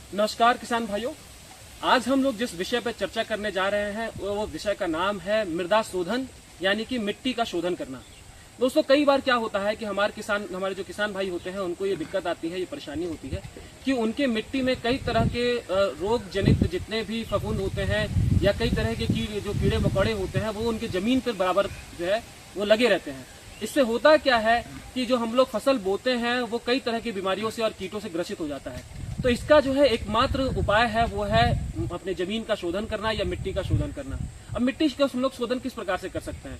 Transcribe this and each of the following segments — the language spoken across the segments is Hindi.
नमस्कार किसान भाइयों, आज हम लोग जिस विषय पर चर्चा करने जा रहे हैं वो विषय का नाम है मृदा शोधन, यानी कि मिट्टी का शोधन करना। दोस्तों, कई बार क्या होता है कि हमारे जो किसान भाई होते हैं उनको ये दिक्कत आती है, ये परेशानी होती है कि उनके मिट्टी में कई तरह के रोग जनित जितने भी फफूंद होते हैं या कई तरह के कीड़े मकोड़े होते हैं वो उनकी जमीन पर बराबर जो है वो लगे रहते हैं। इससे होता क्या है कि जो हम लोग फसल बोते हैं वो कई तरह की बीमारियों से और कीटों से ग्रसित हो जाता है। तो इसका जो है एकमात्र उपाय है वो है अपने जमीन का शोधन करना या मिट्टी का शोधन करना। अब मिट्टी का हम लोग शोधन किस प्रकार से कर सकते हैं?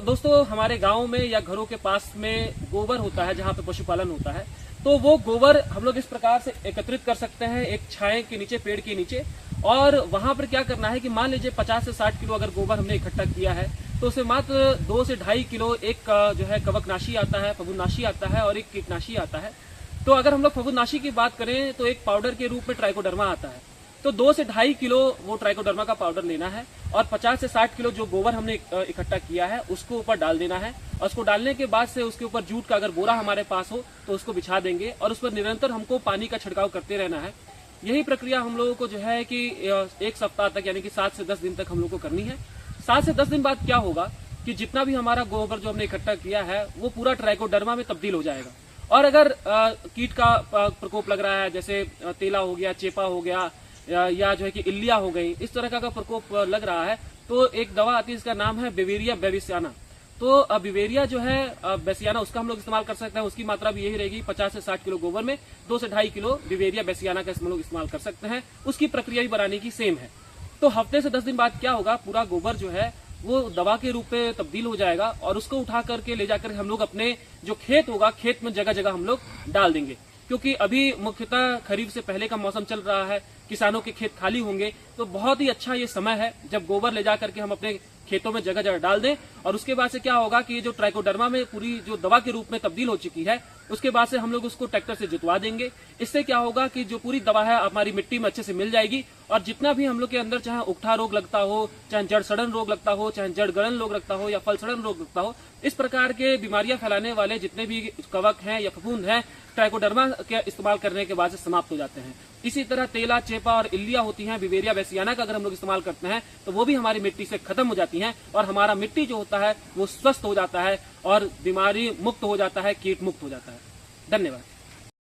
दोस्तों, हमारे गांव में या घरों के पास में गोबर होता है जहां पे पशुपालन होता है, तो वो गोबर हम लोग इस प्रकार से एकत्रित कर सकते हैं एक छाए के नीचे, पेड़ के नीचे। और वहां पर क्या करना है कि मान लीजिए 50 से 60 किलो अगर गोबर हमने इकट्ठा किया है तो उसे मात्र 2 से 2.5 किलो एक जो है कवकनाशी आता है, फफूंदनाशी आता है और एक कीटनाशी आता है। तो अगर हम लोग फफूंदनाशी की बात करें तो एक पाउडर के रूप में ट्राइकोडर्मा आता है, तो 2 से 2.5 किलो वो ट्राइकोडर्मा का पाउडर लेना है और 50 से 60 किलो जो गोबर हमने इकट्ठा किया है उसको ऊपर डाल देना है। और उसको डालने के बाद से उसके ऊपर जूट का अगर बोरा हमारे पास हो तो उसको बिछा देंगे और उस पर निरंतर हमको पानी का छिड़काव करते रहना है। यही प्रक्रिया हम लोगों को जो है कि 1 सप्ताह तक यानी कि 7 से 10 दिन तक हम लोग को करनी है। 7 से 10 दिन बाद क्या होगा कि जितना भी हमारा गोबर जो हमने इकट्ठा किया है वो पूरा ट्राइकोडर्मा में तब्दील हो जाएगा। और अगर कीट का प्रकोप लग रहा है, जैसे तेला हो गया, चेपा हो गया या जो है कि इल्लिया हो गई, इस तरह का प्रकोप लग रहा है तो एक दवा आती है, इसका नाम है बिवेरिया बेसियाना। तो बिवेरिया जो है बेसियाना, उसका हम लोग इस्तेमाल कर सकते हैं। उसकी मात्रा भी यही रहेगी, 50 से 60 किलो गोबर में 2 से 2.5 किलो बिवेरिया बेसियाना का हम लोग इस्तेमाल कर सकते हैं। उसकी प्रक्रिया भी बनाने की सेम है। तो हफ्ते से 10 दिन बाद क्या होगा, पूरा गोबर जो है वो दवा के रूप में तब्दील हो जाएगा और उसको उठा करके ले जाकर हम लोग अपने जो खेत होगा, खेत में जगह जगह हम लोग डाल देंगे। क्योंकि अभी मुख्यतः खरीफ से पहले का मौसम चल रहा है, किसानों के खेत खाली होंगे, तो बहुत ही अच्छा ये समय है जब गोबर ले जाकर के हम अपने खेतों में जगह जगह डाल दें। और उसके बाद से क्या होगा कि जो ट्राइकोडर्मा में पूरी जो दवा के रूप में तब्दील हो चुकी है, उसके बाद से हम लोग उसको ट्रैक्टर से जुतवा देंगे। इससे क्या होगा कि जो पूरी दवा है हमारी मिट्टी में अच्छे से मिल जाएगी और जितना भी हम लोग के अंदर चाहे उकठा रोग लगता हो, चाहे जड़ सड़न रोग लगता हो, चाहे जड़ गलन रोग लगता हो या फल सड़न रोग लगता हो, इस प्रकार के बीमारियां फैलाने वाले जितने भी कवक हैं या फफूंद हैं, ट्राइकोडर्मा के इस्तेमाल करने के बाद से समाप्त हो जाते हैं। इसी तरह तेला, चेपा और इल्लिया होती हैं, बिवेरिया बेसियाना का अगर हम लोग इस्तेमाल करते हैं तो वो भी हमारी मिट्टी से खत्म हो जाती हैं और हमारा मिट्टी जो होता है वो स्वस्थ हो जाता है और बीमारी मुक्त हो जाता है, कीट मुक्त हो जाता है। धन्यवाद।